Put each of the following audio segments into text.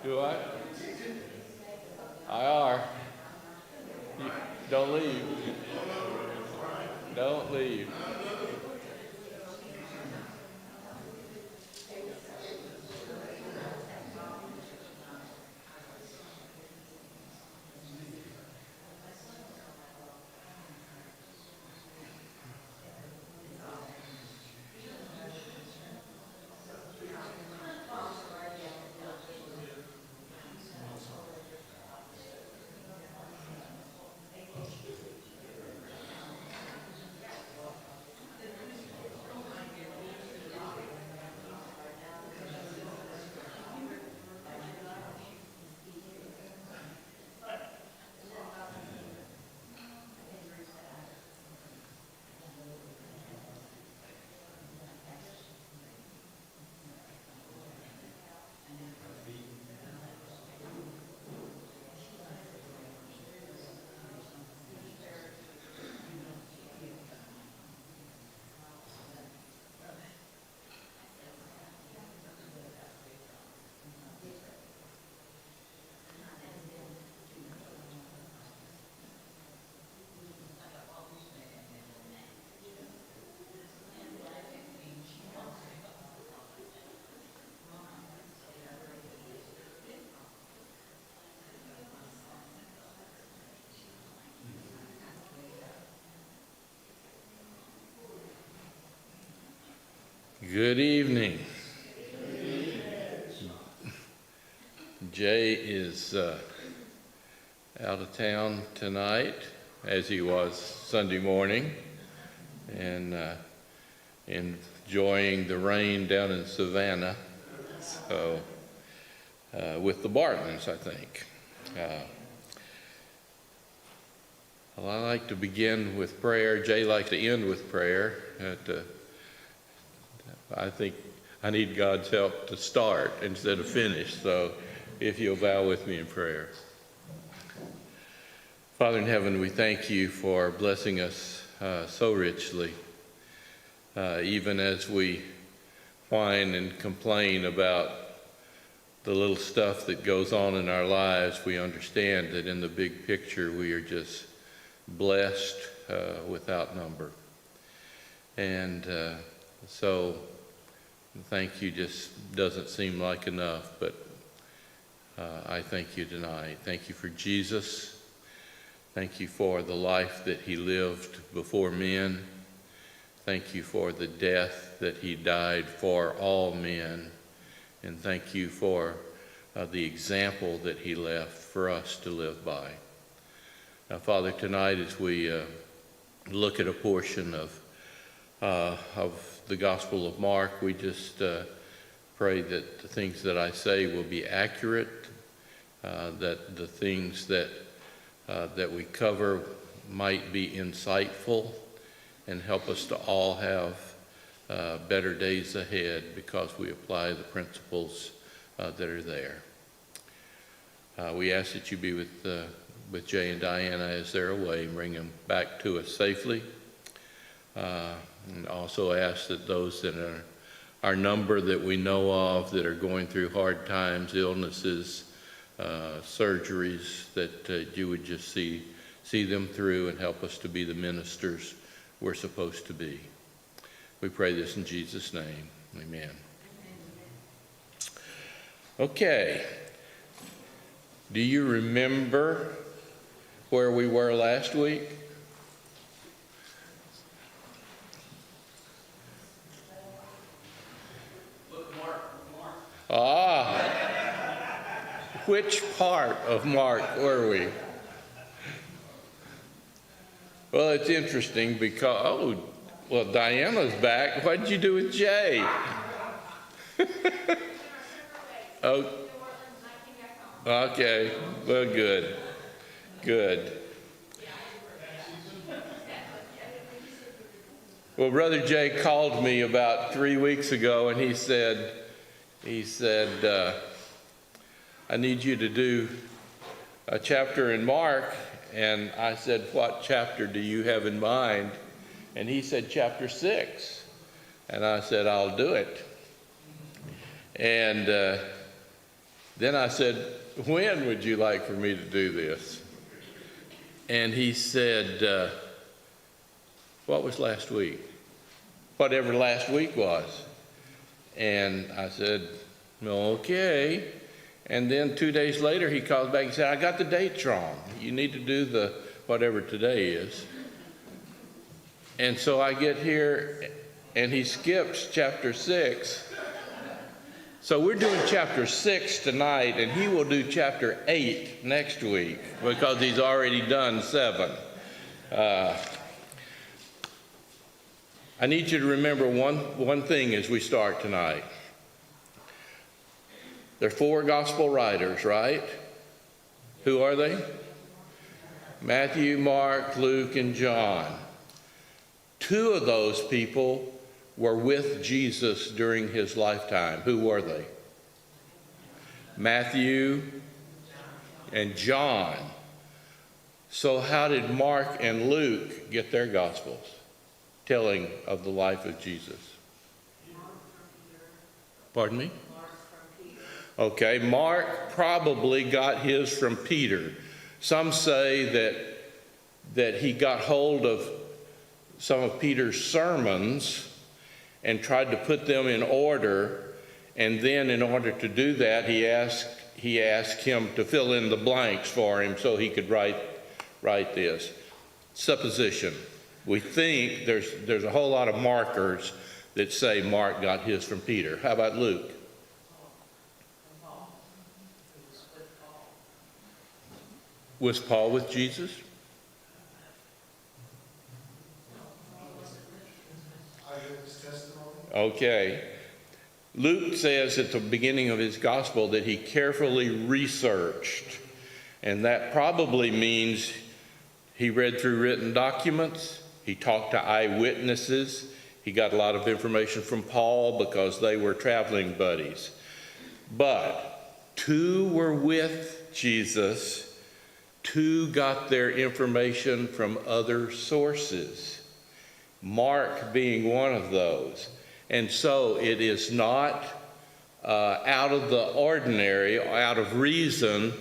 Do I? I are. Don't leave. Don't leave. Good evening. Jay is out of town tonight, as he was Sunday morning, and enjoying the rain down in Savannah, so with the Bartons, I think. Well, I like to begin with prayer. Jay likes to end with prayer. I think I need God's help to start instead of finish, so if you'll bow with me in prayer. Father in heaven, we thank you for blessing us so richly. Even as we whine and complain about the little stuff that goes on in our lives, we understand that in the big picture we are just blessed without number. And so thank you just doesn't seem like enough, but I thank you tonight. Thank you for Jesus. Thank you for the life that he lived before men. Thank you for the death that he died for all men. And thank you for the example that he left for us to live by. Now, Father, tonight as we look at a portion of the Gospel of Mark, we just pray that the things that I say will be accurate, that the things that we cover might be insightful and help us to all have better days ahead because we apply the principles that are there. We ask that you be with Jay and Diana as they're away and bring them back to us safely. And also ask that those that are our number that we know of that are going through hard times, illnesses, surgeries, that you would just see them through and help us to be the ministers we're supposed to be. We pray this in Jesus' name. Amen. Okay. Do you remember where we were last week? Which part of Mark were we? Well, it's interesting because, Diana's back. What did you do with Jay? Oh, okay. Well, good. Well, Brother Jay called me about 3 weeks ago, and he said, I need you to do a chapter in Mark. And I said, what chapter do you have in mind? And he said, chapter 6. And I said, I'll do it. And Then I said, when would you like for me to do this? And he said, what was last week? Whatever last week was. And I said, okay. And then 2 days later, he calls back and said, I got the dates wrong. You need to do the whatever today is. And so I get here, and he skips chapter 6. So we're doing chapter 6 tonight, and he will do chapter 8 next week because he's already done 7. I need you to remember one thing as we start tonight. There are 4 gospel writers, right? Who are they? Matthew, Mark, Luke, and John. 2 of those people were with Jesus during his lifetime. Who were they? Matthew and John. So how did Mark and Luke get their gospels telling of the life of Jesus? Pardon me? Okay, Mark probably got his from Peter. Some say that he got hold of some of Peter's sermons and tried to put them in order, and then in order to do that, he asked him to fill in the blanks for him so he could write this. Supposition. We think there's a whole lot of markers that say Mark got his from Peter. How about Luke? Was Paul with Jesus? Okay. Luke says at the beginning of his gospel that he carefully researched, and that probably means he read through written documents, he talked to eyewitnesses, he got a lot of information from Paul because they were traveling buddies. But 2 were with Jesus. 2 got their information from other sources, Mark being one of those. And so it is not out of the ordinary, out of reason,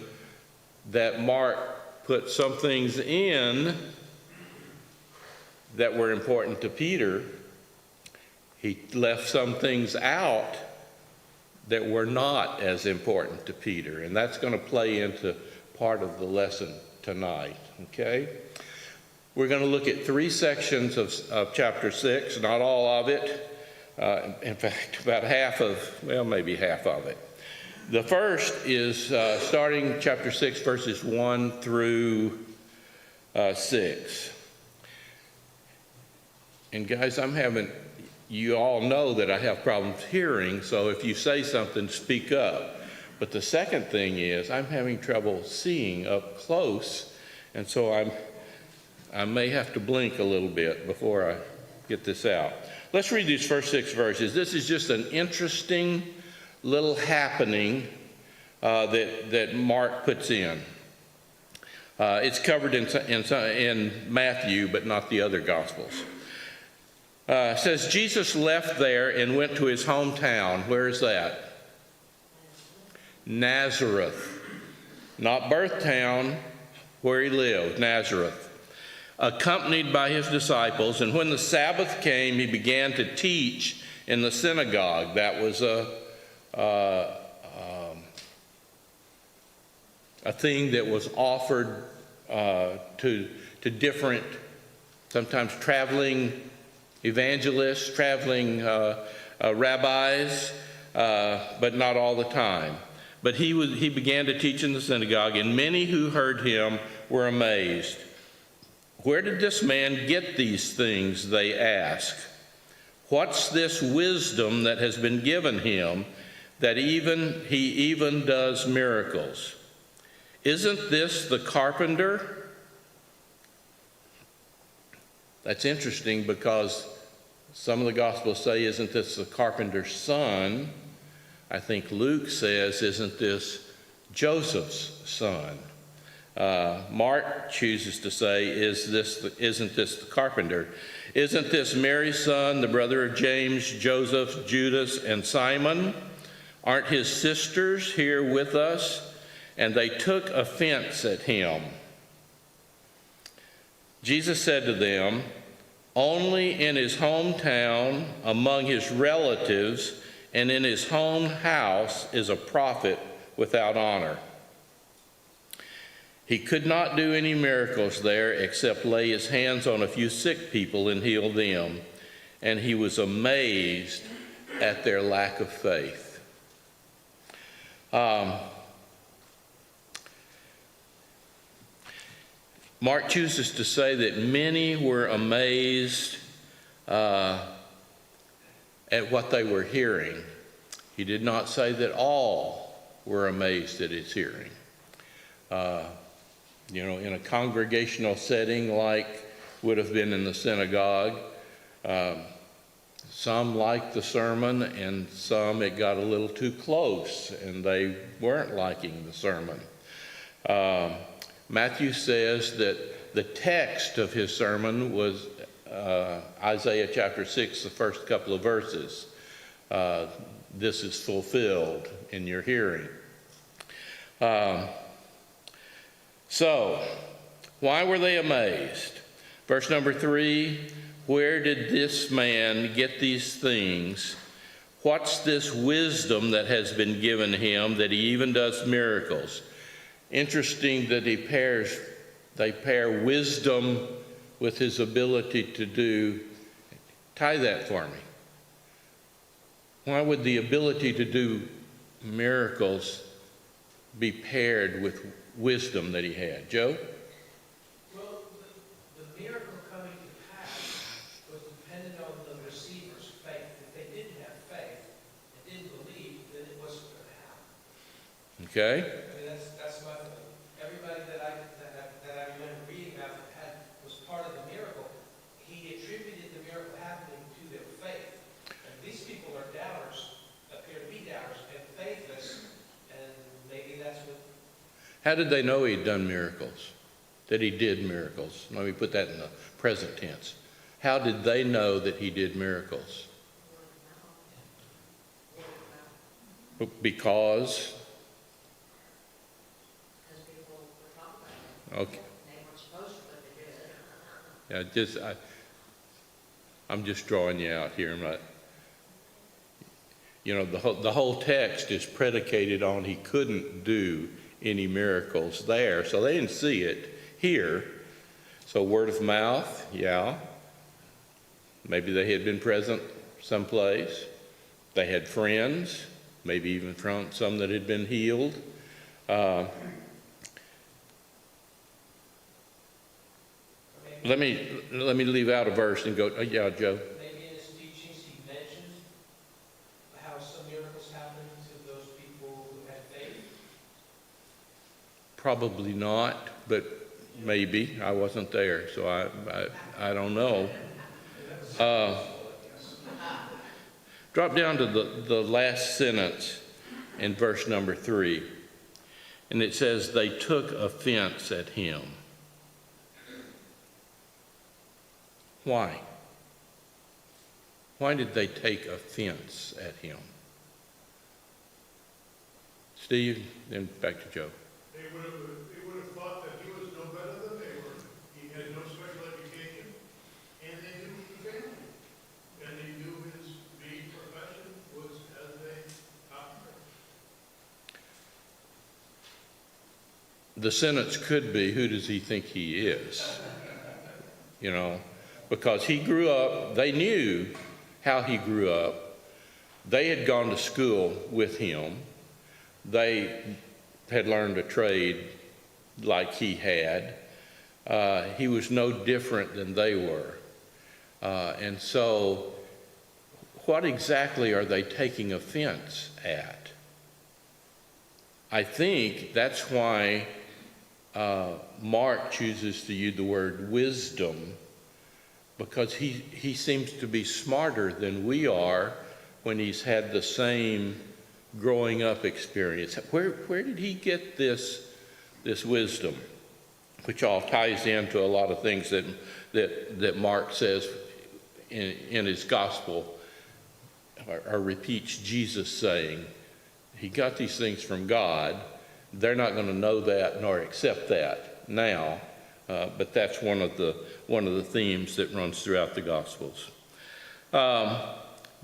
that Mark put some things in that were important to Peter. He left some things out that were not as important to Peter. And that's going to play into part of the lesson tonight, okay? We're going to look at 3 sections of chapter 6, not all of it. In fact, about maybe half of it. The first is starting chapter 6, verses 1 through 6. And guys, you all know that I have problems hearing, so if you say something, speak up. But the second thing is I'm having trouble seeing up close, and so I may have to blink a little bit before I get this out. Let's read these first 6 verses. This is just an interesting little happening that Mark puts in. It's covered in Matthew, but not the other Gospels. It says, Jesus left there and went to his hometown. Where is that? Nazareth. Not birth town, where he lived, Nazareth. Accompanied by his disciples, and when the Sabbath came, he began to teach in the synagogue. That was a thing that was offered to different, sometimes traveling evangelists, traveling rabbis, but not all the time. But he began to teach in the synagogue, and many who heard him were amazed. Where did this man get these things, they asked. What's this wisdom that has been given him that he even does miracles? Isn't this the carpenter? That's interesting because some of the Gospels say, isn't this the carpenter's son? I think Luke says, isn't this Joseph's son? Mark chooses to say, isn't this the carpenter? Isn't this Mary's son, the brother of James, Joseph, Judas, and Simon? Aren't his sisters here with us?" And they took offense at him. Jesus said to them, "Only in his hometown, among his relatives, and in his home house is a prophet without honor." He could not do any miracles there except lay his hands on a few sick people and heal them. And he was amazed at their lack of faith. Mark chooses to say that many were amazed at what they were hearing. He did not say that all were amazed at his hearing. In a congregational setting like would have been in the synagogue, some liked the sermon and some it got a little too close and they weren't liking the sermon. Matthew says that the text of his sermon was Isaiah chapter 6, the first couple of verses. This is fulfilled in your hearing. So, why were they amazed? Verse number 3, where did this man get these things? What's this wisdom that has been given him that he even does miracles? Interesting that they pair wisdom with his ability to do. Tie that for me. Why would the ability to do miracles be paired with wisdom that he had? Joe? Well, the miracle coming to pass was dependent on the receiver's faith. If they didn't have faith and didn't believe, then it wasn't going to happen. Okay. I mean, that's my thing. Everybody that I remember reading about that was part of the miracle. He attributed the miracle happening to their faith. And these people are doubters, appear to be doubters, and faithless, and maybe that's what. How did they know he'd done miracles? That he did miracles? Let me put that in the present tense. How did they know that he did miracles? Because people were talking about it. Okay. They weren't supposed to, but they did. I'm just drawing you out here. The whole text is predicated on he couldn't do any miracles there, so they didn't see it here. So word of mouth, yeah. Maybe they had been present someplace. They had friends, maybe even from some that had been healed. Let me leave out a verse and go. Yeah, Joe. Maybe in his teachings he mentioned how some miracles happened to those people who had faith. Probably not, but maybe. I wasn't there, so I don't know. Drop down to the last sentence in verse number 3. And it says, they took offense at him. Why? Why did they take offense at him? Steve, then back to Joe. They would have thought that he was no better than they were. He had no special education, and they knew the family. And they knew his main profession was as a doctor. The sentence could be, who does he think he is? Because he grew up, they knew how he grew up. They had gone to school with him. They had learned a trade like he had. He was no different than they were. And so what exactly are they taking offense at? I think that's why Mark chooses to use the word wisdom, because he seems to be smarter than we are when he's had the same growing up experience. Where did he get this wisdom? Which all ties into a lot of things that Mark says in his gospel, or repeats Jesus saying he got these things from God. They're not going to know that nor accept that now, but that's one of the themes that runs throughout the Gospels.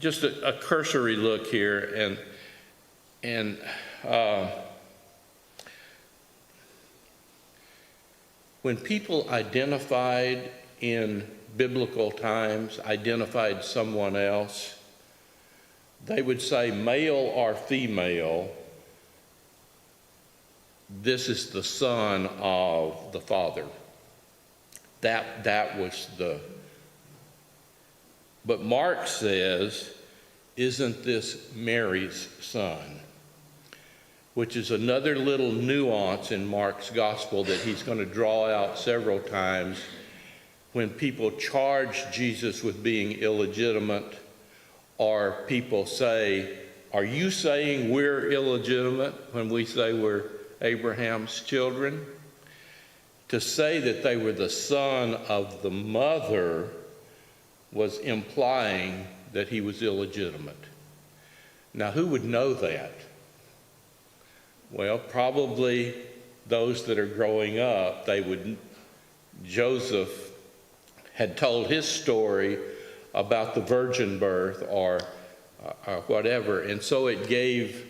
Just a cursory look here, and when people identified in biblical times, identified someone else, they would say male or female, this is the son of the father. That was but Mark says, isn't this Mary's son? Which is another little nuance in Mark's gospel that he's going to draw out several times when people charge Jesus with being illegitimate, or people say, are you saying we're illegitimate when we say we're Abraham's children? To say that they were the son of the mother was implying that he was illegitimate. Now, who would know that? Well, probably those that are growing up. Joseph had told his story about the virgin birth or whatever, and so it gave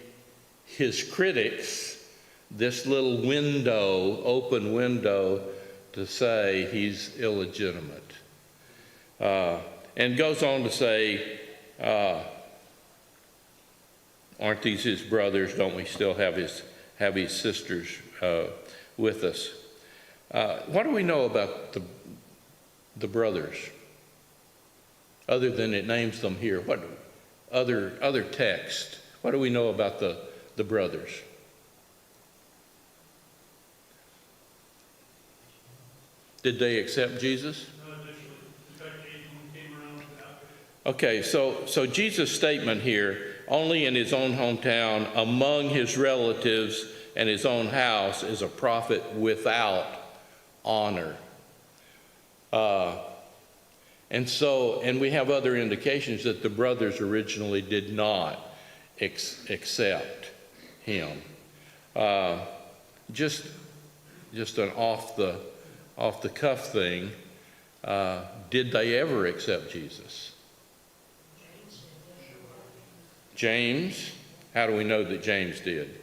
his critics this little open window to say he's illegitimate. And goes on to say, aren't these his brothers? Don't we still have his sisters with us? What do we know about the brothers, other than it names them here? What other text? What do we know about the brothers? Did they accept Jesus? Okay, so Jesus' statement here, only in his own hometown, among his relatives and his own house, is a prophet without honor. And we have other indications that the brothers originally did not accept him. Just an off the cuff thing. Did they ever accept Jesus? James, how do we know that James did?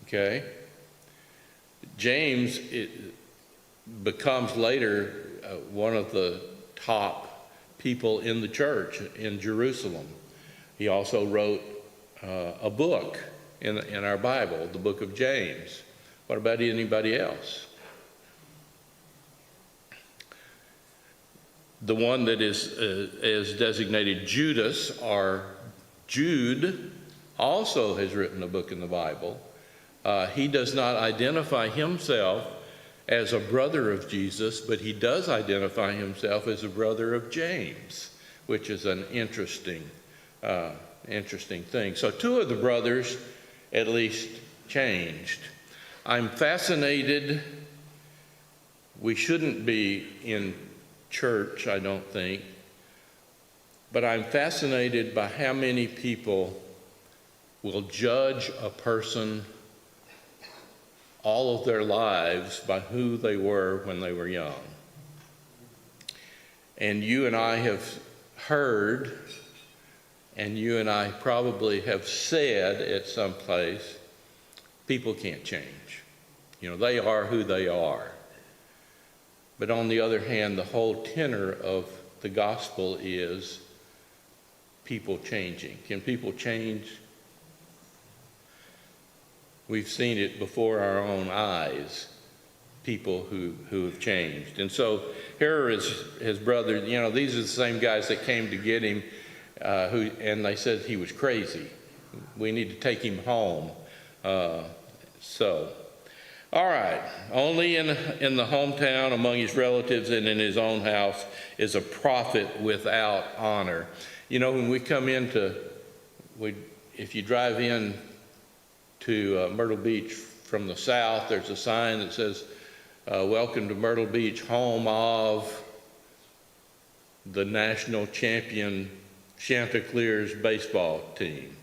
Okay. James becomes later one of the top people in the church in Jerusalem. He also wrote a book in our Bible, the book of James. What about anybody else? The one that is designated Judas, or Jude, also has written a book in the Bible. He does not identify himself as a brother of Jesus, but he does identify himself as a brother of James, which is an interesting thing. So two of the brothers at least changed. I'm fascinated. We shouldn't be in church, I don't think, but I'm fascinated by how many people will judge a person all of their lives by who they were when they were young. And you and I have heard, and you and I probably have said at some place, people can't change. They are who they are. But on the other hand, the whole tenor of the gospel is people changing. Can people change? We've seen it before our own eyes, people who have changed. And so here is his brother. These are the same guys that came to get him, and they said he was crazy. We need to take him home. All right, only in the hometown, among his relatives, and in his own house is a prophet without honor. When we come if you drive in to Myrtle Beach from the south, there's a sign that says, welcome to Myrtle Beach, home of the national champion Chanticleer's baseball team.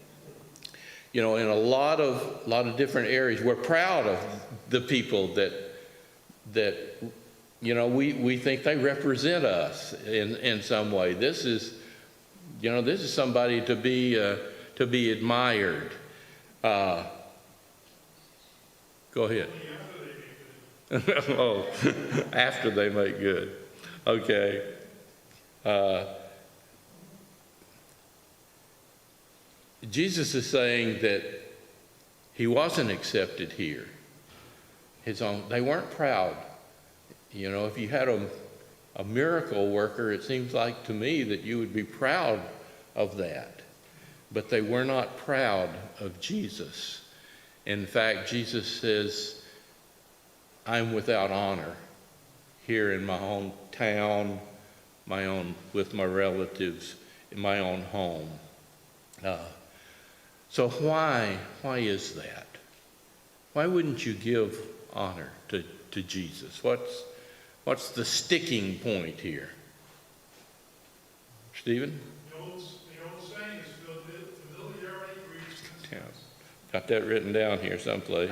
You know, in a lot of different areas, we're proud of the people that you know, we think they represent us in some way. This is, you know, this is somebody to be admired. Go ahead. Oh, after they make good. Okay. Jesus is saying that he wasn't accepted here. They weren't proud. You know, if you had a miracle worker, it seems like to me that you would be proud of that. But they were not proud of Jesus. In fact, Jesus says, I'm without honor here in my own town, with my relatives, in my own home. So why is that? Why wouldn't you give honor to Jesus? What's the sticking point here? Stephen? The old saying is familiarity breeds contempt. Yeah. Got that written down here someplace.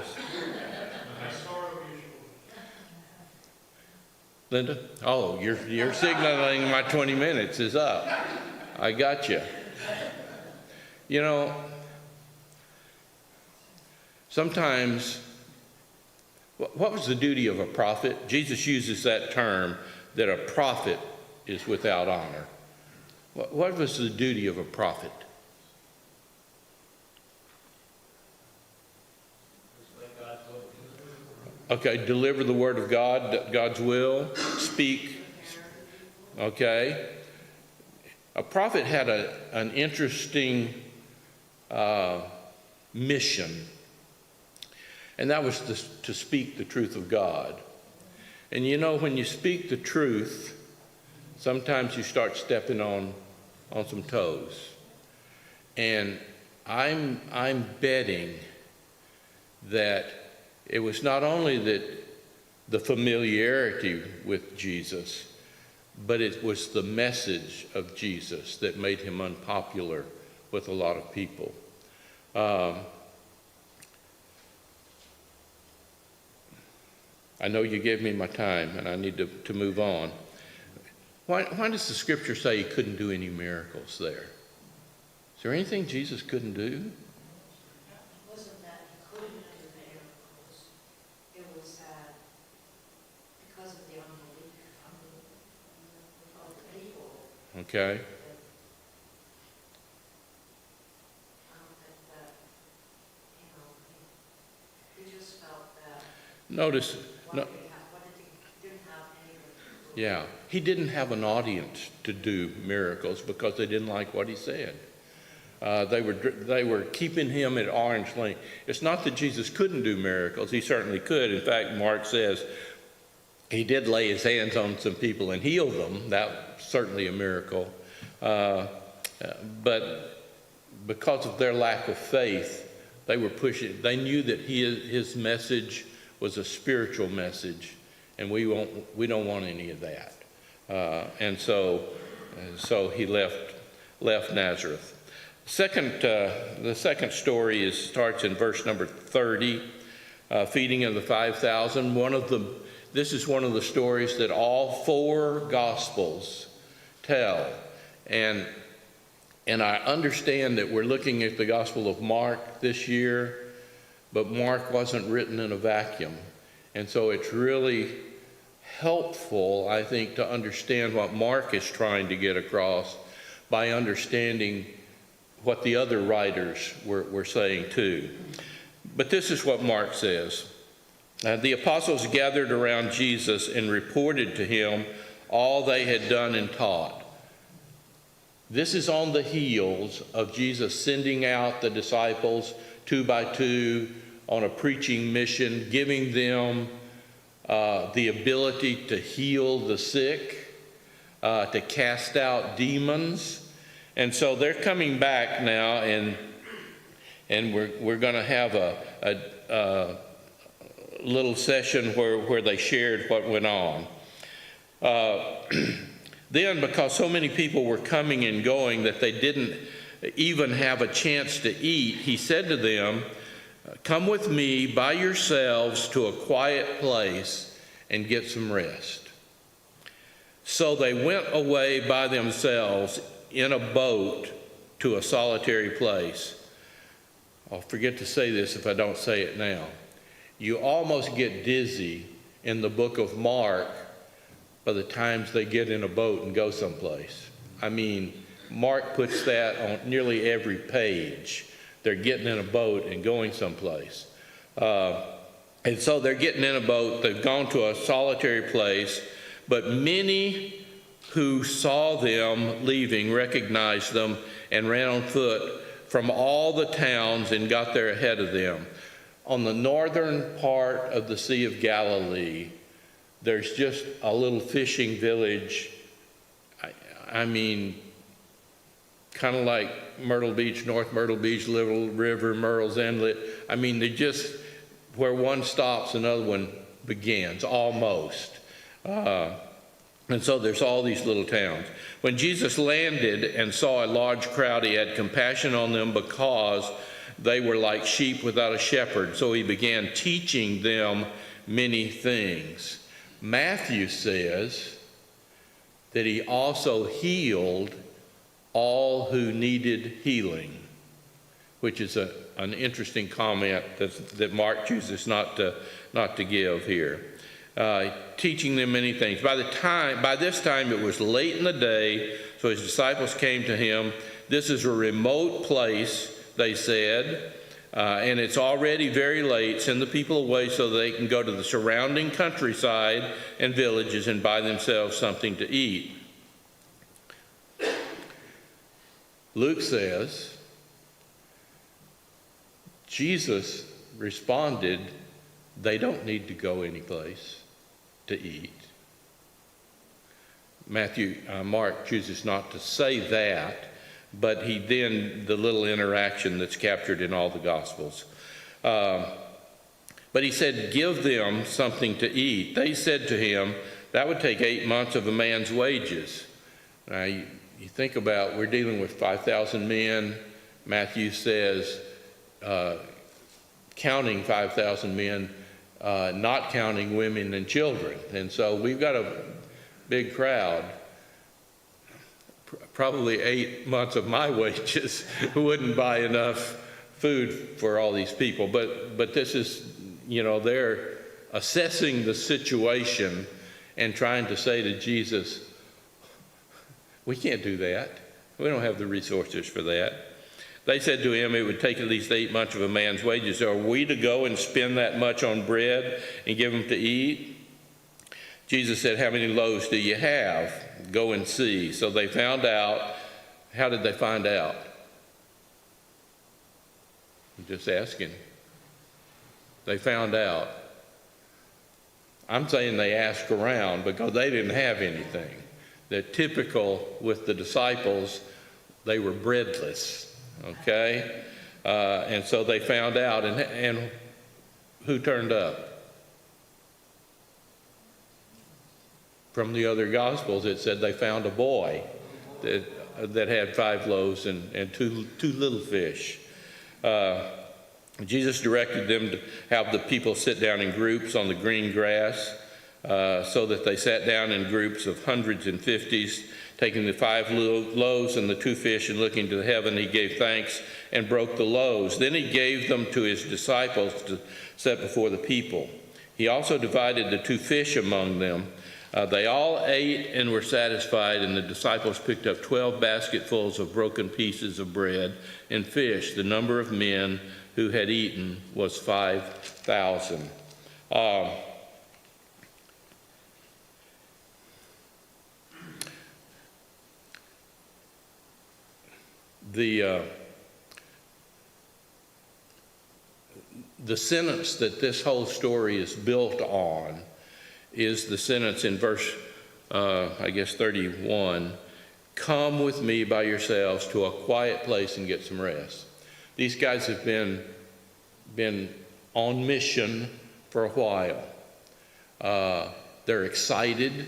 Linda? Oh, you're signaling my 20 minutes is up. I got you. You know, sometimes, what was the duty of a prophet? Jesus uses that term, that a prophet is without honor. What was the duty of a prophet? Okay, deliver the word of God, God's will, speak. Okay. A prophet had an interesting mission, and that was to speak the truth of God. And you know, when you speak the truth, sometimes you start stepping on some toes. And I'm betting that it was not only that the familiarity with Jesus, but it was the message of Jesus that made him unpopular with a lot of people. I know you gave me my time, and I need to move on. Why does the scripture say he couldn't do any miracles there? Is there anything Jesus couldn't do? It wasn't that he couldn't do miracles. It was that because of the unbelief of the people. Okay. He just felt that. Notice, no, Didn't have any. yeah, he didn't have an audience to do miracles because they didn't like what he said. They were keeping him at arm's length. It's not that Jesus couldn't do miracles. He certainly could. In fact, Mark says he did lay his hands on some people and heal them. That's certainly a miracle. But because of their lack of faith, they were pushing. They knew that his message was a spiritual message, and we don't want any of that. And so he left Nazareth. The second story starts in verse number 30, feeding of the 5,000. This is one of the stories that all four Gospels tell, and I understand that we're looking at the Gospel of Mark this year, but Mark wasn't written in a vacuum, and so it's really helpful, I think, to understand what Mark is trying to get across by understanding what the other writers were saying too. But this is what Mark says. The apostles gathered around Jesus and reported to him all they had done and taught. This is on the heels of Jesus sending out the disciples 2 by 2 on a preaching mission, giving them the ability to heal the sick, to cast out demons. And so they're coming back now, and we're going to have a little session where they shared what went on. Then, because so many people were coming and going that they didn't even have a chance to eat, he said to them, "Come with me by yourselves to a quiet place and get some rest." So they went away by themselves in a boat to a solitary place. I'll forget to say this if I don't say it now. You almost get dizzy in the book of Mark by the times they get in a boat and go someplace. I mean, Mark puts that on nearly every page. They're getting in a boat and going someplace. And so they're getting in a boat. They've gone to a solitary place. But many who saw them leaving recognized them and ran on foot from all the towns and got there ahead of them. On the northern part of the Sea of Galilee, there's just a little fishing village. I mean, kind of like Myrtle Beach, North Myrtle Beach, Little River, Murrells Inlet. I mean, they just, where one stops, another one begins, almost. And so there's all these little towns. When Jesus landed and saw a large crowd, he had compassion on them because they were like sheep without a shepherd. So he began teaching them many things. Matthew says that he also healed all who needed healing, which is an interesting comment that Mark chooses not to give here. Teaching them many things. By this time it was late in the day, so his disciples came to him. This is a remote place, they said, and it's already very late. Send the people away so they can go to the surrounding countryside and villages and buy themselves something to eat. Luke says, Jesus responded, they don't need to go anyplace to eat. Mark chooses not to say that, but the little interaction that's captured in all the Gospels. But he said, give them something to eat. They said to him, that would take 8 months of a man's wages. Now, you think about, we're dealing with 5,000 men. Matthew says, counting 5,000 men, not counting women and children. And so we've got a big crowd. Probably 8 months of my wages wouldn't buy enough food for all these people. But this is, they're assessing the situation and trying to say to Jesus, we can't do that. We don't have the resources for that. They said to him, it would take at least 8 months of a man's wages. Are we to go and spend that much on bread and give them to eat? Jesus said, how many loaves do you have? Go and see. So they found out. How did they find out? I'm just asking. They found out. I'm saying they asked around because they didn't have anything. They're typical with the disciples. They were breadless. Okay? And so they found out, and who turned up? From the other Gospels, it said they found a boy that had 5 loaves and two little fish. Jesus directed them to have the people sit down in groups on the green grass, so that they sat down in groups of hundreds and fifties. Taking the 5 loaves and the 2 fish and looking to heaven, he gave thanks and broke the loaves. Then he gave them to his disciples to set before the people. He also divided the 2 fish among them. They all ate and were satisfied, and the disciples picked up 12 basketfuls of broken pieces of bread and fish. The number of men who had eaten was 5,000. The sentence that this whole story is built on is the sentence in verse, 31, come with me by yourselves to a quiet place and get some rest. These guys have been on mission for a while. They're excited.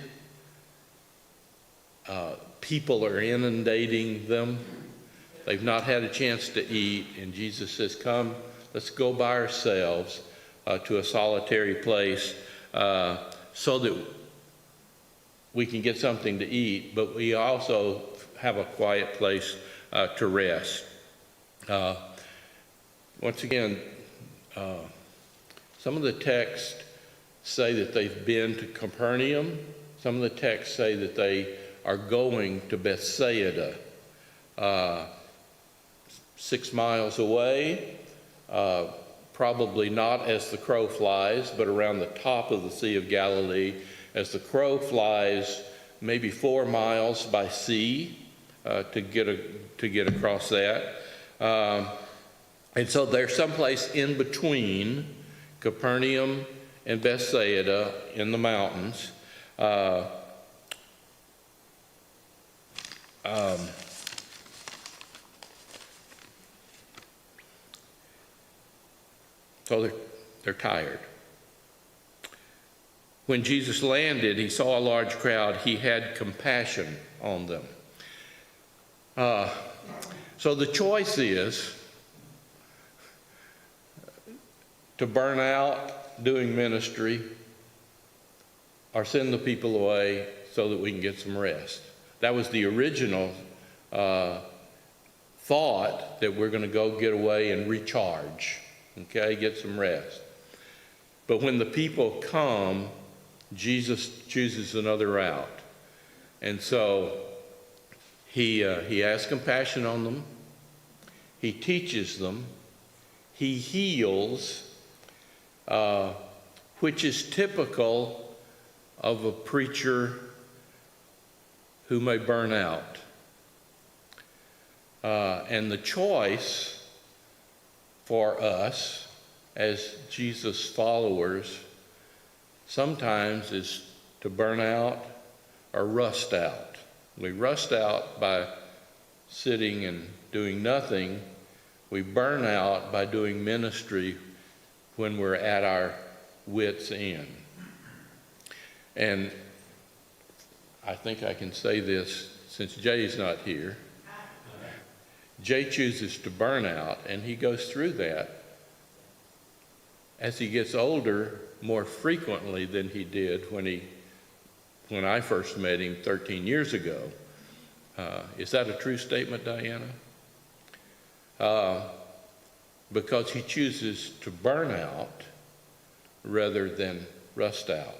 people are inundating them. They've not had a chance to eat, and Jesus says, come, let's go by ourselves to a solitary place so that we can get something to eat, but we also have a quiet place to rest. Once again, some of the texts say that they've been to Capernaum. Some of the texts say that they are going to Bethsaida, 6 miles away, probably not as the crow flies, but around the top of the Sea of Galilee. As the crow flies, maybe 4 miles by sea to get across that. And so there's someplace in between Capernaum and Bethsaida in the mountains. So they're tired. When Jesus landed, he saw a large crowd. He had compassion on them. So the choice is to burn out doing ministry or send the people away so that we can get some rest. That was the original thought, that we're going to go get away and recharge, okay, get some rest. But when the people come, Jesus chooses another route. And so he has compassion on them. He teaches them. He heals, which is typical of a preacher who may burn out. And the choice for us as Jesus followers sometimes is to burn out or rust out. We rust out by sitting and doing nothing. We burn out by doing ministry when we're at our wits' end. And I think I can say this since Jay's not here. Jay chooses to burn out, and he goes through that as he gets older more frequently than he did when I first met him 13 years ago. Is that a true statement, Diana? Because he chooses to burn out rather than rust out.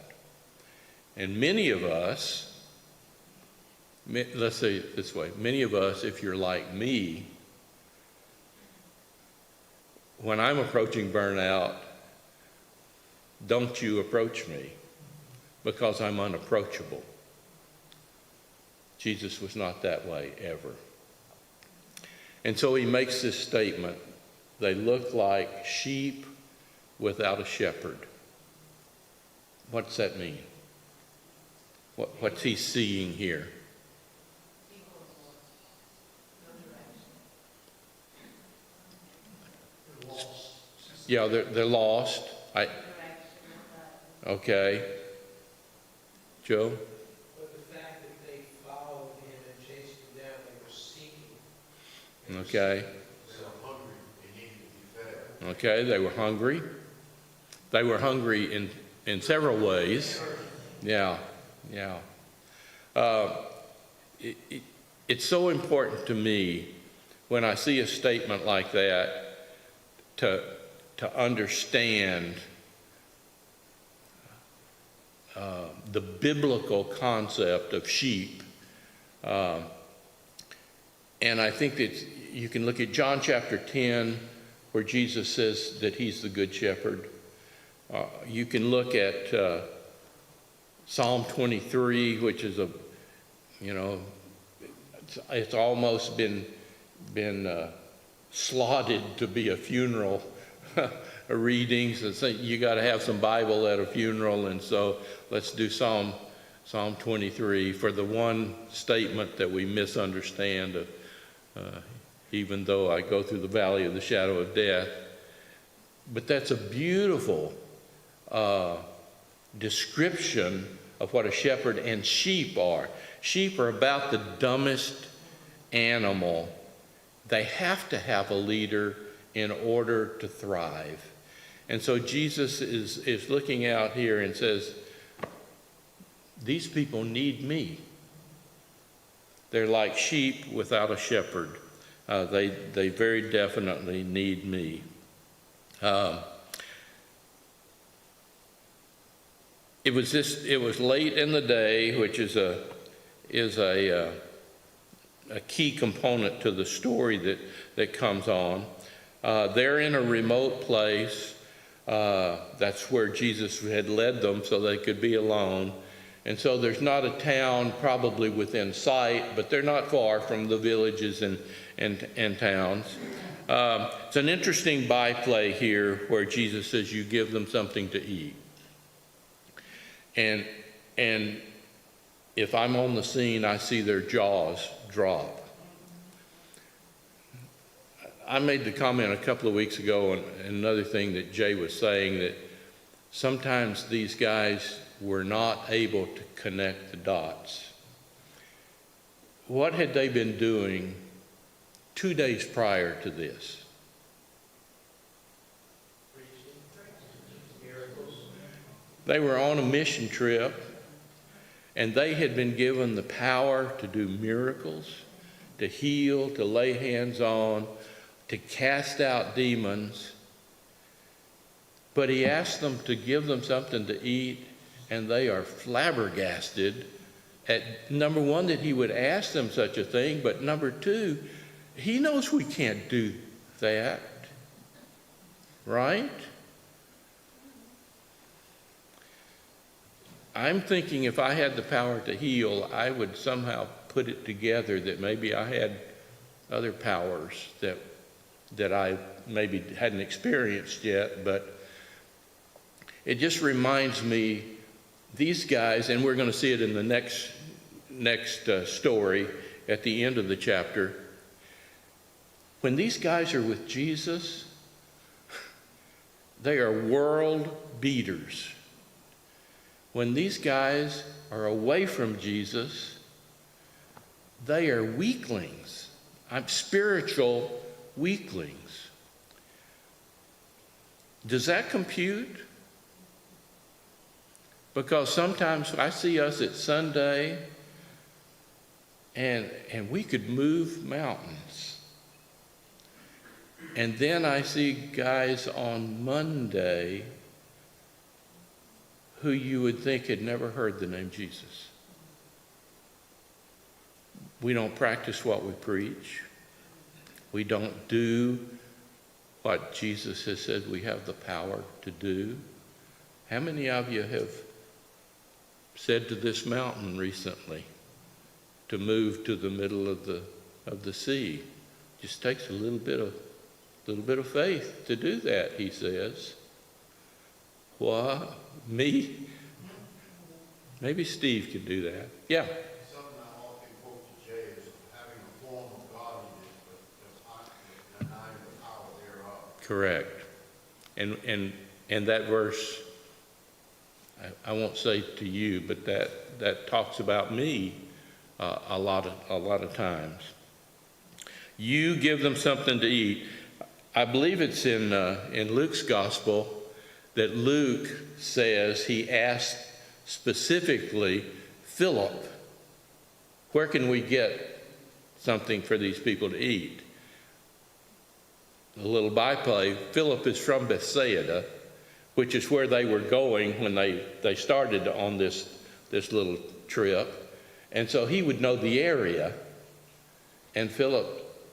And many of us, let's say it this way, many of us, if you're like me, when I'm approaching burnout, don't you approach me, because I'm unapproachable. Jesus was not that way ever. And so he makes this statement: they look like sheep without a shepherd. What's that mean? What's he seeing here? Yeah, they're lost. Okay. Joe? But the fact that they followed him and chased him down, they were seeking. Okay. They were hungry, they needed to be fed. Okay, they were hungry. They were hungry in several ways. Yeah. It's so important to me when I see a statement like that to understand the biblical concept of sheep. And I think that you can look at John chapter 10, where Jesus says that he's the good shepherd. You can look at Psalm 23, which is it's almost been slotted to be a funeral readings, and so you got to have some Bible at a funeral, and so let's do Psalm 23 for the one statement that we misunderstand, even though I go through the valley of the shadow of death. But that's a beautiful description what a shepherd and sheep are. Sheep are about the dumbest animal. They have to have a leader in order to thrive. And so Jesus is looking out here and says, these people need me. They're like sheep without a shepherd. They very definitely need me. It was late in the day, which is a key component to the story that comes on. They're in a remote place. That's where Jesus had led them so they could be alone. And so there's not a town probably within sight, but they're not far from the villages and towns. It's an interesting byplay here where Jesus says, you give them something to eat. And if I'm on the scene, I see their jaws drop. I made the comment a couple of weeks ago, and another thing that Jay was saying, that sometimes these guys were not able to connect the dots. What had they been doing 2 days prior to this? They were on a mission trip, and they had been given the power to do miracles, to heal, to lay hands on, to cast out demons. But he asked them to give them something to eat, and they are flabbergasted at, number one, that he would ask them such a thing, but number two, he knows we can't do that, right? I'm thinking if I had the power to heal, I would somehow put it together that maybe I had other powers that I maybe hadn't experienced yet, but it just reminds me, these guys, and we're going to see it in the next story at the end of the chapter, when these guys are with Jesus, they are world beaters. When these guys are away from Jesus, they are weaklings. I'm spiritual weaklings. Does that compute? Because sometimes I see us at Sunday and we could move mountains. And then I see guys on Monday who you would think had never heard the name Jesus. We don't practice what we preach. We don't do what Jesus has said we have the power to do. How many of you have said to this mountain recently to move to the middle of the sea? Just takes a little bit of faith to do that, he says. What? Me? Maybe Steve can do that. Yeah. Something I often quote to Jay is having a form of godliness, but denying the power thereof. Correct. And that verse, I won't say to you, but that talks about me a lot of times. You give them something to eat. I believe it's in Luke's gospel that Luke says he asked specifically Philip, where can we get something for these people to eat? A little byplay, Philip is from Bethsaida, which is where they were going when they started on this little trip. And so he would know the area. And Philip,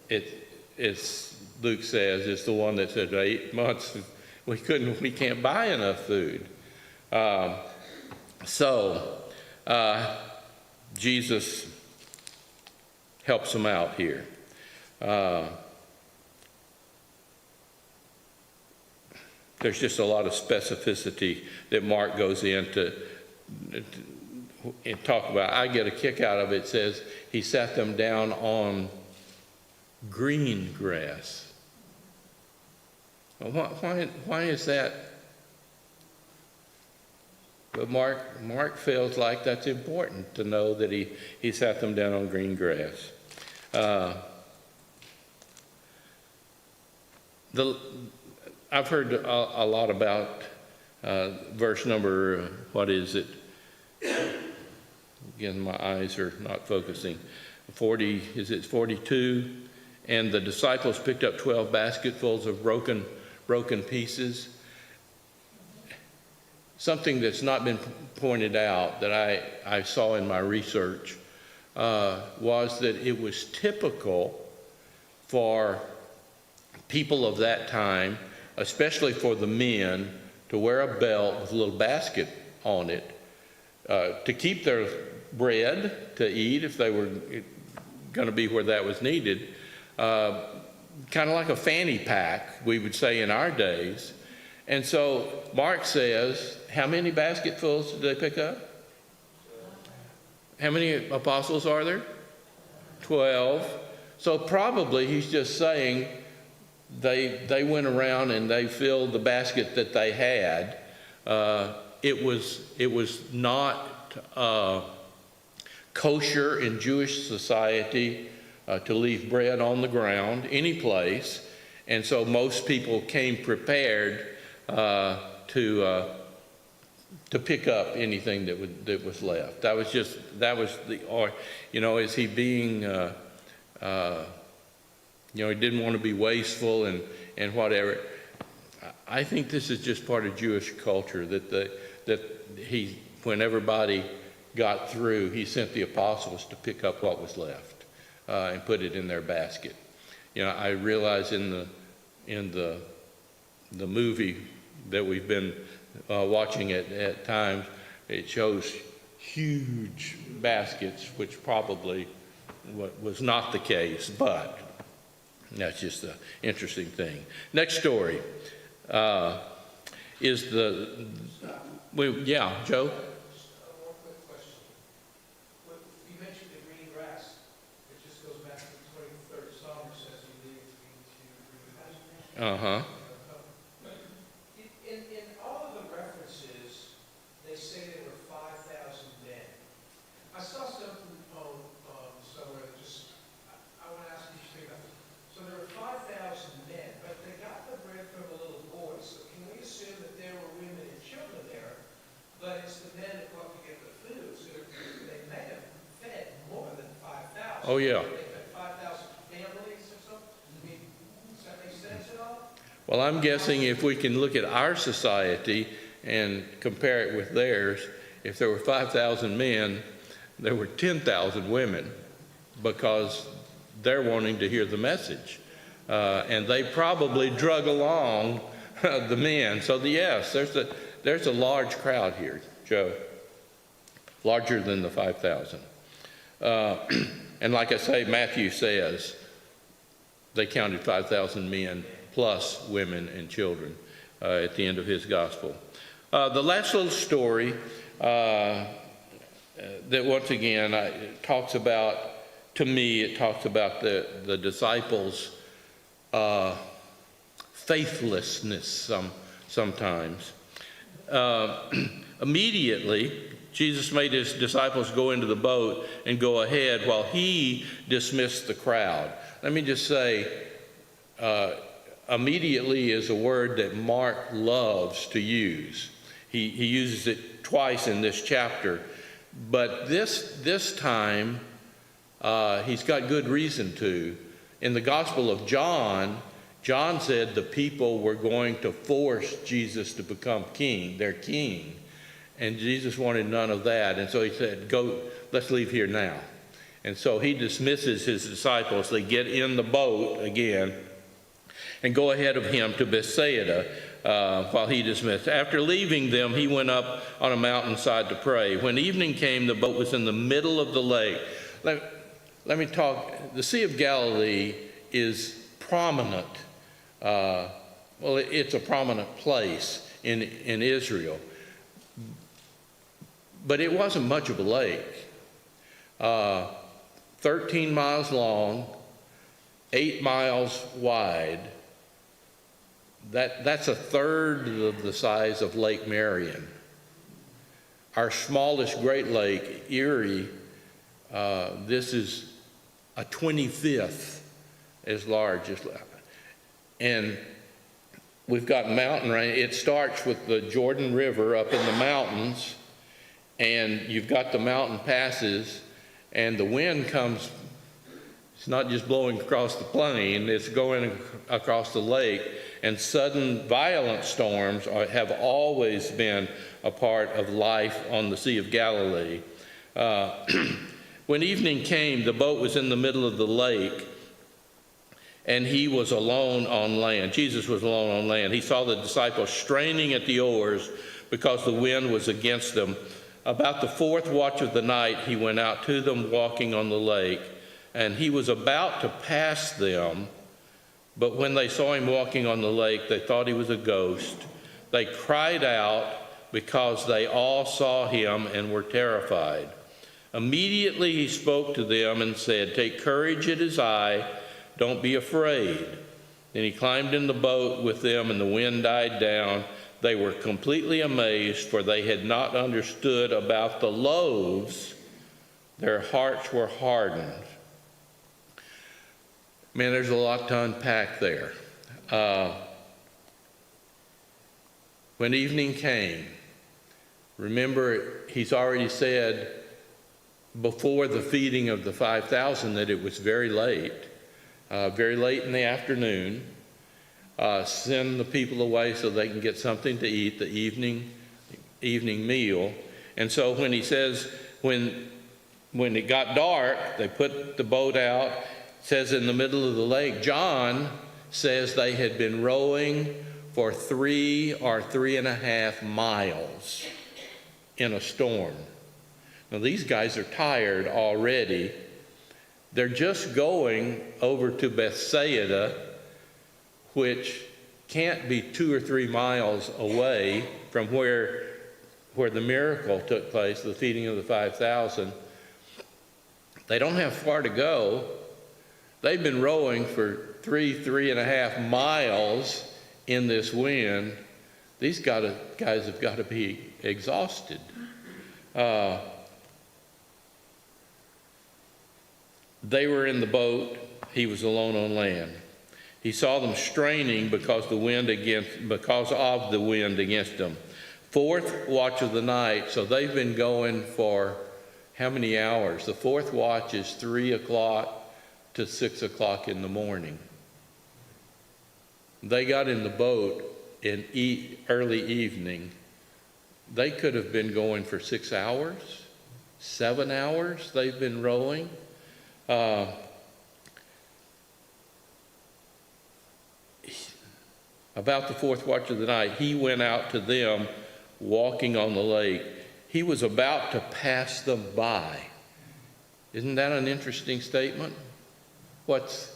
it's Luke says, is the one that said 8 months we can't buy enough food. So Jesus helps them out here. There's just a lot of specificity that Mark goes into and talk about. I get a kick out of it. It says he sat them down on green grass. Why is that? But Mark feels like that's important to know that he sat them down on green grass. I've heard a lot about verse number, what is it? Again, my eyes are not focusing. 40, is it 42? And the disciples picked up 12 basketfuls of broken pieces. Something that's not been pointed out that I saw in my research was that it was typical for people of that time, especially for the men, to wear a belt with a little basket on it to keep their bread to eat if they were going to be where that was needed, kind of like a fanny pack, we would say in our days. And so Mark says, how many basketfuls did they pick up? How many apostles are there? 12. So probably he's just saying they went around and they filled the basket that they had. It was not kosher in Jewish society to leave bread on the ground any place, and so most people came prepared to pick up anything that was left. That was the, or is he being he didn't want to be wasteful and whatever. I think this is just part of Jewish culture that he, when everybody got through, he sent the apostles to pick up what was left and put it in their basket. I realize in the movie that we've been watching at times, it shows huge baskets, which probably was not the case, but that's just an interesting thing. Next story is yeah, Joe? One quick question. You mentioned the green grass. It just goes back to the 23rd Psalm, which says you lead me to green pastures. Uh-huh. In all of the references, they say there were 5,000 men. I saw something somewhere that I want to ask you to think about this. So there were 5,000 men, but they got the bread from the little boys. So can we assume that there were women and children there, but it's the men that go up to get the food? So they may have fed more than 5,000. Oh, yeah. They fed 5,000 families or something. I mean, does that make sense at all? Well, I'm guessing if we can look at our society and compare it with theirs, if there were 5,000 men, there were 10,000 women, because they're wanting to hear the message. And they probably drug along the men. So yes, there's a large crowd here, Joe, larger than the 5,000. And like I say, Matthew says they counted 5,000 men plus women and children at the end of his gospel. The last little story that once again talks about, to me, it talks about the disciples' faithlessness sometimes. Immediately, Jesus made his disciples go into the boat and go ahead while he dismissed the crowd. Let me just say, immediately is a word that Mark loves to use. He uses it twice in this chapter, but this time he's got good reason to. In the Gospel of John, John said the people were going to force Jesus to become king, their king. And Jesus wanted none of that. And so he said, go, let's leave here now. And so he dismisses his disciples. They get in the boat again and go ahead of him to Bethsaida while he dismissed. After leaving them, he went up on a mountainside to pray. When evening came, the boat was in the middle of the lake. Let me talk. The Sea of Galilee is prominent. It's a prominent place in Israel. But it wasn't much of a lake. 13 miles long, 8 miles wide. That's a third of the size of Lake Marion. our smallest Great Lake, Erie, this is a 25th as large as, and we've got mountain range. It starts with the Jordan River up in the mountains, and you've got the mountain passes, and the wind comes, it's not just blowing across the plain, it's going across the lake, and sudden violent storms have always been a part of life on the Sea of Galilee. When evening came, the boat was in the middle of the lake, and he was alone on land. Jesus was alone on land. He saw the disciples straining at the oars because the wind was against them. About the fourth watch of the night, he went out to them walking on the lake, and he was about to pass them, but when they saw him walking on the lake, they thought he was a ghost. They cried out because they all saw him and were terrified. Immediately he spoke to them and said, "Take courage, it is I. Don't be afraid." Then he climbed in the boat with them, and the wind died down. They were completely amazed, for they had not understood about the loaves. Their hearts were hardened. Man, there's a lot to unpack there. When evening came, remember, he's already said before the feeding of the 5,000 that it was very late in the afternoon. Send the people away so they can get something to eat, the evening meal. And so when he says, when it got dark, they put the boat out. It says in the middle of the lake. John says they had been rowing for 3 or 3.5 miles in a storm. Now these guys are tired already. They're just going over to Bethsaida, which can't be 2 or 3 miles away from where the miracle took place, the feeding of the 5,000. They don't have far to go. They've been rowing for 3.5 miles in this wind. These guys have got to be exhausted. They were in the boat. He was alone on land. He saw them straining because of the wind against them. Fourth watch of the night. So they've been going for how many hours? The fourth watch is 3 o'clock to 6 o'clock in the morning. They got in the boat in early evening. They could have been going for 6 hours, 7 hours they've been rowing. About the fourth watch of the night, he went out to them walking on the lake. He was about to pass them by. Isn't that an interesting statement? What's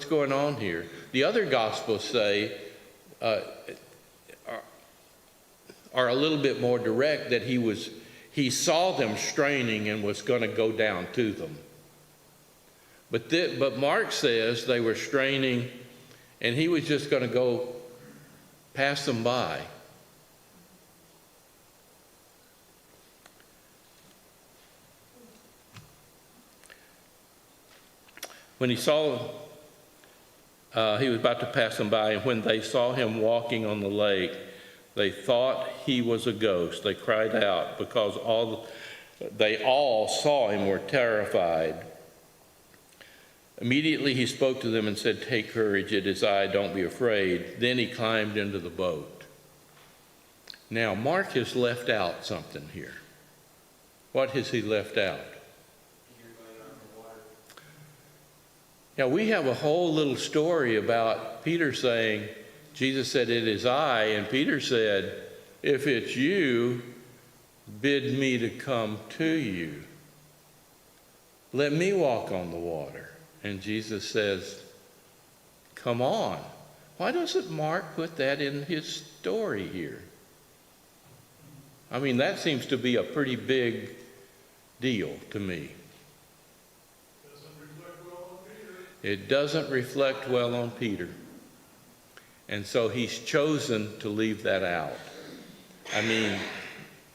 going on here? The other Gospels say, are a little bit more direct, that he saw them straining and was going to go down to them. But Mark says they were straining and he was just going to go pass them by. When he saw, he was about to pass them by, and when they saw him walking on the lake, they thought he was a ghost. They cried out because they all saw him, were terrified. Immediately he spoke to them and said, "Take courage, it is I, don't be afraid." Then he climbed into the boat. Now, Mark has left out something here. What has he left out? Now, we have a whole little story about Peter saying, Jesus said, "It is I," and Peter said, "If it's you, bid me to come to you. Let me walk on the water." And Jesus says, "Come on." Why doesn't Mark put that in his story here? I mean, that seems to be a pretty big deal to me. It doesn't reflect well on Peter. And so he's chosen to leave that out. I mean,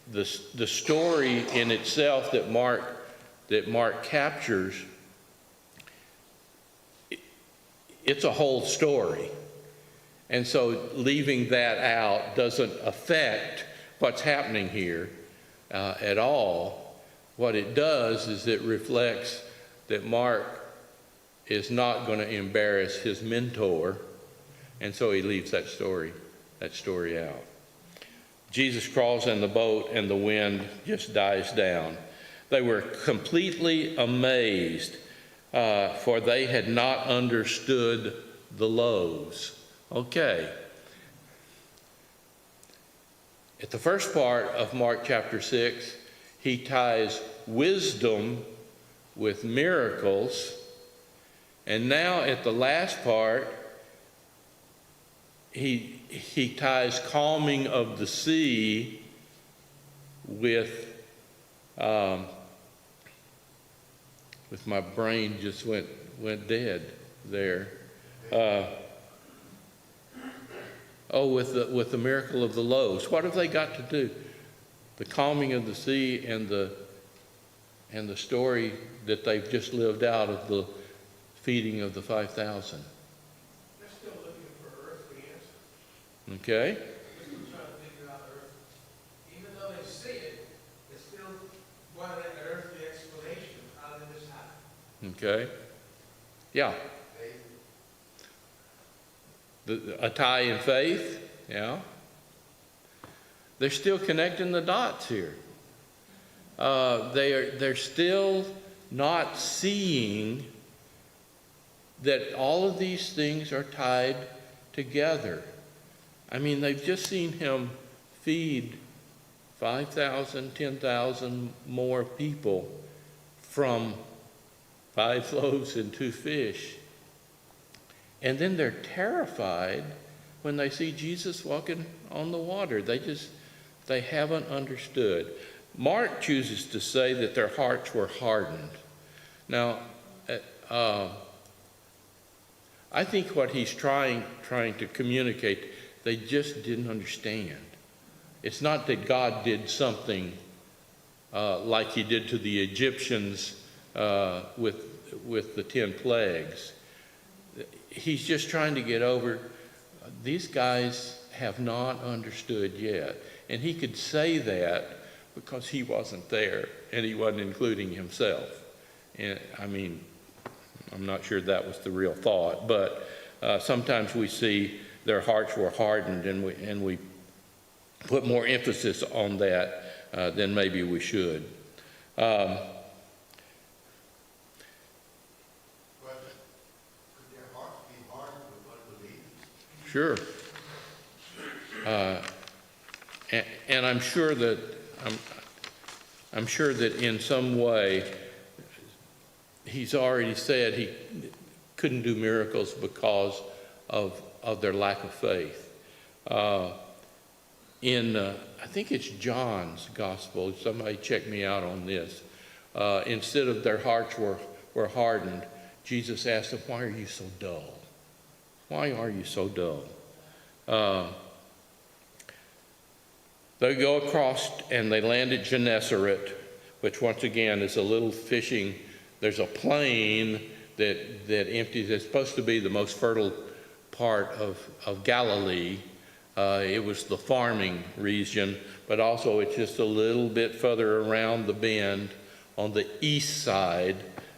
the story in itself that Mark captures, it's a whole story. And so leaving that out doesn't affect what's happening here at all. What it does is it reflects that Mark is not going to embarrass his mentor, and so he leaves that story out. Jesus crawls in the boat and the wind just dies down. They were completely amazed, for they had not understood the loaves. Okay. At the first part of Mark chapter 6, he ties wisdom with miracles. And now at the last part, he ties calming of the sea with my brain just went dead there. With the miracle of the loaves. What have they got to do? The calming of the sea and the story that they've just lived out of the feeding of the 5,000. They're still looking for earthly answers. Okay? They're still trying to figure out earth. Even though they see it, they still want an earthly explanation of how did this happen. Okay? Yeah. A tie in faith, yeah. They're still connecting the dots here. They're still not seeing that all of these things are tied together. I mean, they've just seen him feed 5,000, 10,000 more people from 5 loaves and 2 fish. And then they're terrified when they see Jesus walking on the water. They haven't understood. Mark chooses to say that their hearts were hardened. Now, I think what he's trying to communicate, they just didn't understand. It's not that God did something like he did to the Egyptians with the 10 plagues. He's just trying to get over, these guys have not understood yet. And he could say that because he wasn't there and he wasn't including himself. And I mean, I'm not sure that was the real thought, but sometimes we see their hearts were hardened and we put more emphasis on that than maybe we should. Sure. And I'm sure that in some way he's already said he couldn't do miracles because of their lack of faith. In I think it's John's gospel. Somebody check me out on this. Instead of their hearts were hardened, Jesus asked them, "Why are you so dull? Why are you so dull?" They go across and they land at Gennesaret, which once again is a little fishing. There's a plain that empties. It's supposed to be the most fertile part of Galilee. It was the farming region, but also it's just a little bit further around the bend on the east side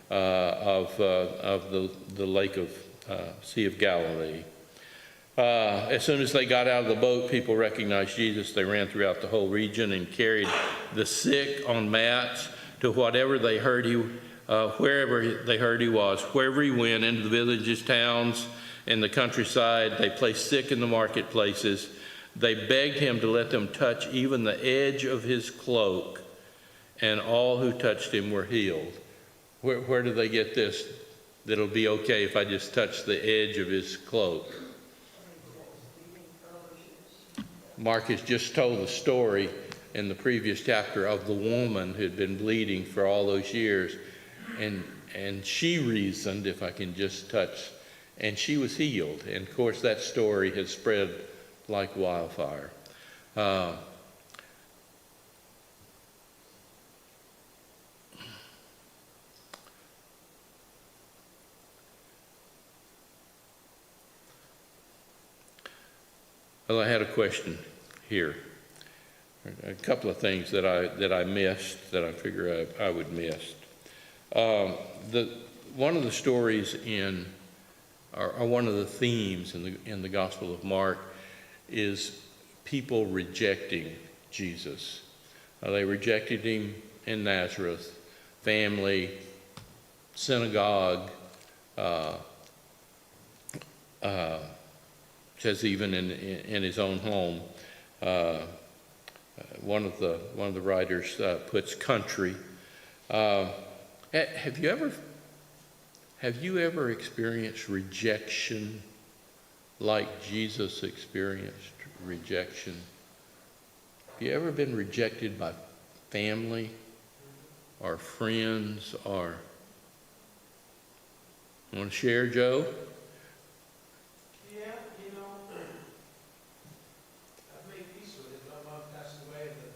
of the lake of Sea of Galilee. As soon as they got out of the boat, people recognized Jesus. They ran throughout the whole region and carried the sick on mats to wherever they heard he was. Wherever he went, into the villages, towns, in the countryside, they placed sick in the marketplaces. They begged him to let them touch even the edge of his cloak, and all who touched him were healed. Where do they get this? That it'll be okay if I just touch the edge of his cloak. Mark has just told the story in the previous chapter of the woman who had been bleeding for all those years, and she reasoned, if I can just touch, and she was healed. And of course that story has spread like wildfire. Well, I had a question here. A couple of things that I missed that I figure I would miss. One of the stories or one of the themes in the Gospel of Mark is people rejecting Jesus. They rejected him in Nazareth, family, synagogue, says even in his own home. One of the writers puts country. Have you ever experienced rejection like Jesus experienced rejection? Have you ever been rejected by family or friends or... Want to share, Joe? Yeah, I've made peace with it. My mom passed away, and the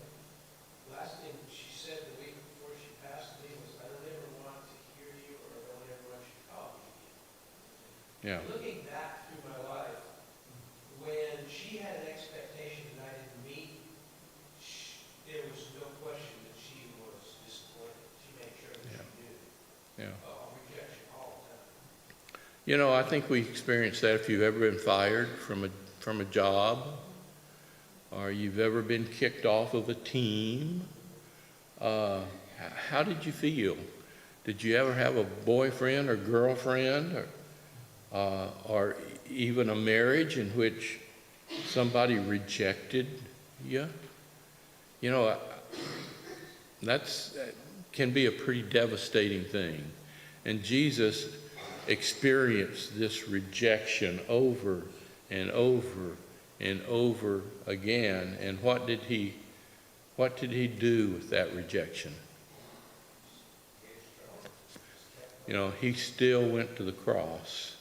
last thing she said the week before she passed to me was, "I don't ever want to hear you, or I don't ever want you to call me." Yeah. Looking back through my life, when she had an expectation that I didn't meet, there was no question that she was disappointed. She made sure that Yeah. she knew. Yeah. Rejection all the time. I think we experienced that if you've ever been fired from a job, or you've ever been kicked off of a team. How did you feel? Did you ever have a boyfriend or girlfriend, or even a marriage in which somebody rejected you? That can be a pretty devastating thing. And Jesus experienced this rejection over and over and over again. And what did he do with that rejection? He still went to the cross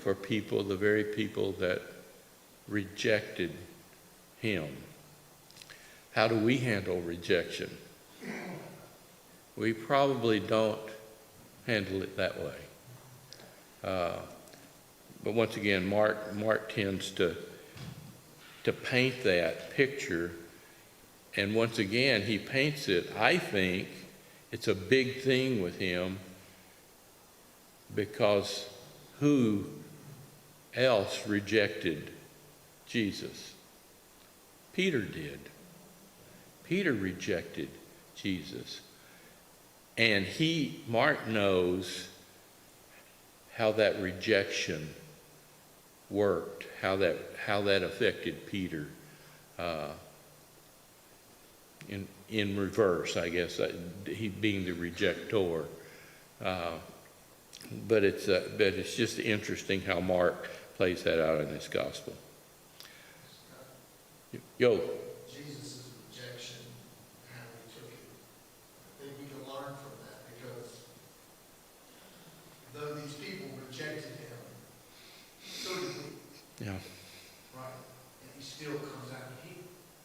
for people, the very people that rejected him. How do we handle rejection? We probably don't handle it that way. But once again, Mark tends to paint that picture, and once again, he paints it, I think, it's a big thing with him, because who else rejected Jesus? Peter did. Peter rejected Jesus. And Mark knows how that rejection worked, how that affected Peter in reverse, I guess, he being the rejector. But it's just interesting how Mark plays that out in his gospel. Yo. Jesus' rejection, how he took it. I think we can learn from that, because though these people rejected him, so did we. Yeah. Right? And he still comes out.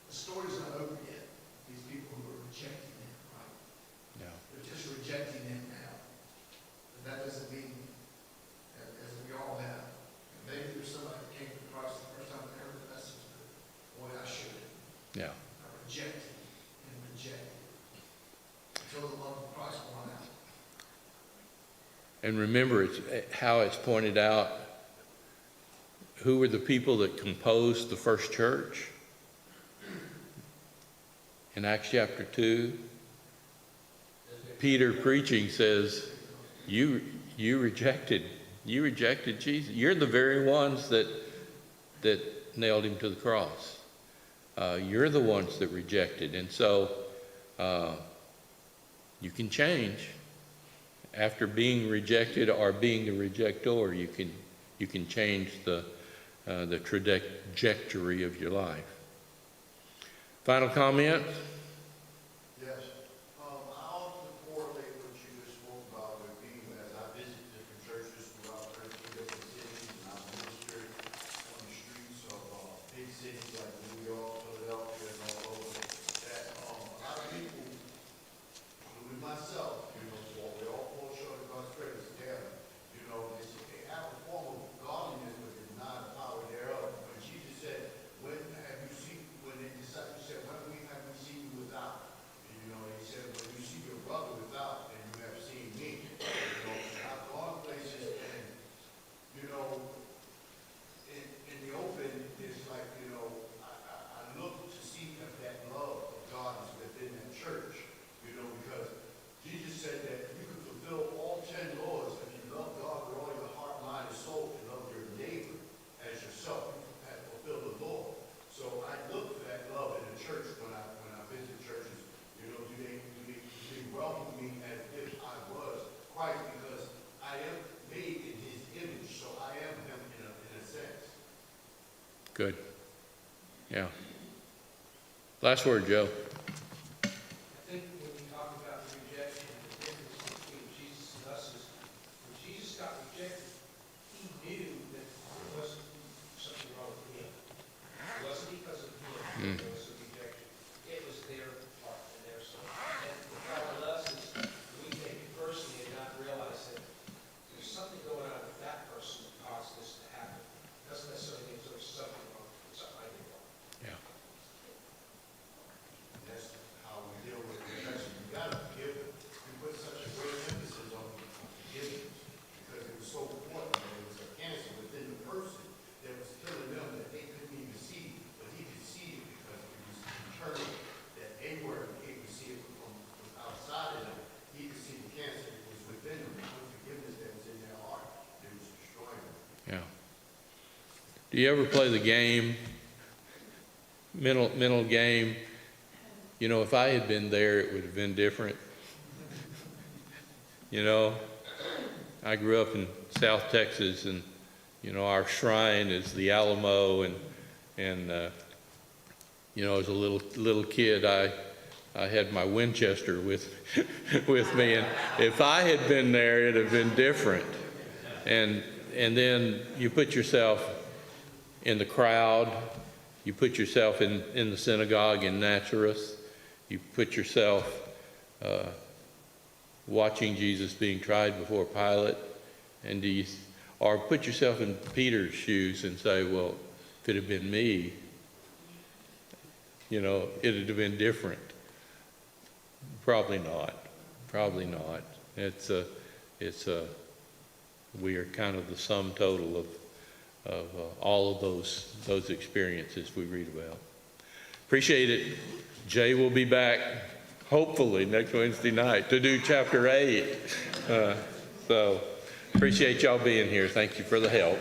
The story's not over yet. These people who are rejecting him, right? Yeah. They're just rejecting him now. But that doesn't mean, as we all have, and maybe there's somebody that came to Christ the first time they heard the message, but boy, I should have. Yeah. I rejected and rejected until the love of Christ won out. And remember, it's how it's pointed out, who were the people that composed the first church? In Acts chapter 2, Peter preaching says, you rejected Jesus. You're the very ones that nailed him to the cross. You're the ones that rejected. And so you can change. After being rejected or being the rejector, you can change the trajectory of your life. Final comment? Yes. I often correlate what you just spoke about with me as I visit different churches throughout 13 different cities, and I minister on the streets of big cities like New York, Philadelphia, and all over. That a lot of people, including myself, we all fall short of God's grace. Damn, they have a form of godliness but deny the power thereof. When Jesus said, Good. Yeah. Last word, Joe. I think when you talk about the rejection, the difference between Jesus and us is, when Jesus got rejected, he knew that there was something wrong with him. It wasn't because of him, there was a rejection. It was their part and their soul. And the problem with us is, we take it personally and not realize that there's something going on with that person that caused this to happen. Doesn't necessarily mean there's something wrong, something I did wrong. Yeah. That's how we deal with rejection. You gotta forgive it. We put such a great emphasis on forgiveness because it was so important that it was a cancer within the person that was killing them that they couldn't even see, but he could see it because it was internal, that they weren't able to see it from outside of them. He could see the cancer that was within them, the unforgiveness that was in their heart that was destroying them. Yeah. Do you ever play the game, mental game? You know, if I had been there, it would have been different. You know, I grew up in South Texas, and you know, our shrine is the Alamo, and you know, as a little kid, I had my Winchester with with me, and if I had been there, it'd have been different. And then you put yourself in the crowd, you put yourself in the synagogue in Nazareth, you put yourself watching Jesus being tried before Pilate, and or put yourself in Peter's shoes and say, well, if it had been me, you know, it'd have been different. Probably not. Probably not. We are kind of the sum total of all of those experiences we read about. Appreciate it. Jay will be back hopefully next Wednesday night to do chapter 8. So appreciate y'all being here. Thank you for the help.